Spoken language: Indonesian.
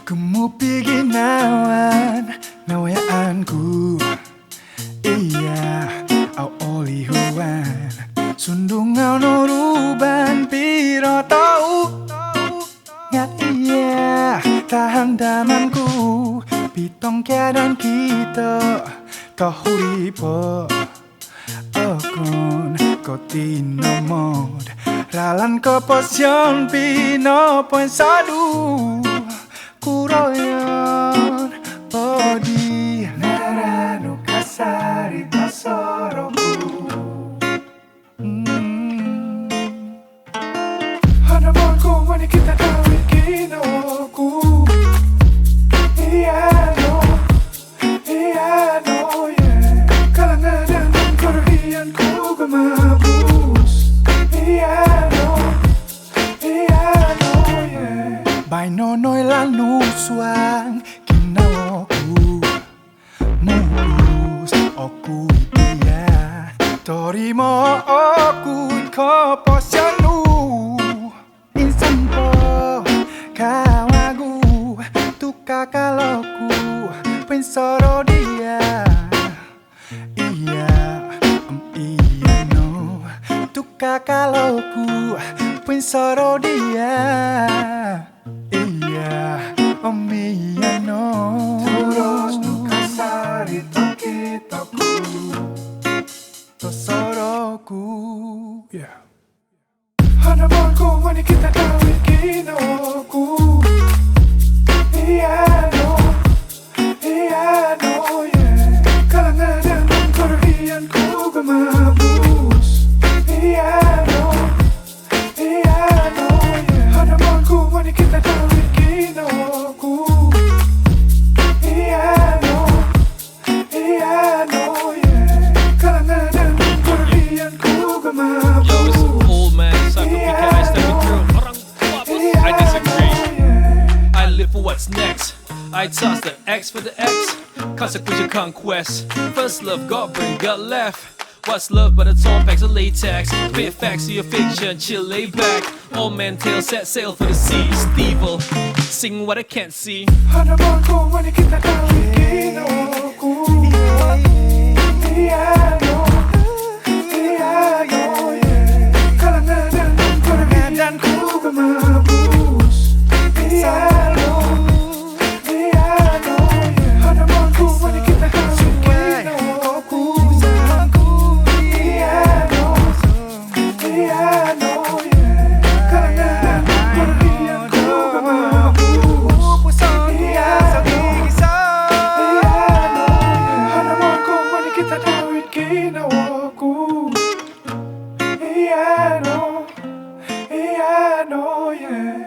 Kumupi ginawan nawayaanku. Iya, au olihuan sundungan noruban piro tau. Ngat iya, tahan damanku pitong keadaan kita kahuripo. Okon kotino mod ralan keposion pino poin sadu kuroyon podi narano kasari tasoroku. Hanamonku wani kita kawin kinoku. Iya no yeah. Kalangan dan kerugianku gemabus. Iya no yeah. Bai nonoi lanu suang kinawoku mubus oku iya torimo oku koposyanu insan po kawagu tuka kaloku pensoro dia. Iya iya no tuka kaloku pensoro dia. Iya iya no terus nuka sari toki toku tosoroku. Yeah. Hanamonku wani kita kawin kinoku. Iya no yeah. Kalangan dan kerugianku gemabus. Iya no yeah. Hanamonku wani kita kawin kinoku. Iya no yeah. Kalangan dan kerugianku gemabus. Yo, it's old man, Psycho PKI stepping through. I disagree. I live for what's next. I toss the X for the X. Consequence your conquest. First love, God bring, God left. What's love but a torn packs of latex? Fit facts to your fiction, chill lay back. Old man tale, set sail for the sea. Steve-o, sing what I can't see. Hanamonku wani kita kawin kinoku. Iya no yeah. Kalangan dan kerugianku gemabus. Iya no yeah. Hanamonku wani kita kawin kinoku. Iya no yeah. Kalangan dan kerugianku gemabus. Iya no Hanamonku wani kita kawin kinoku. Iya no yeah.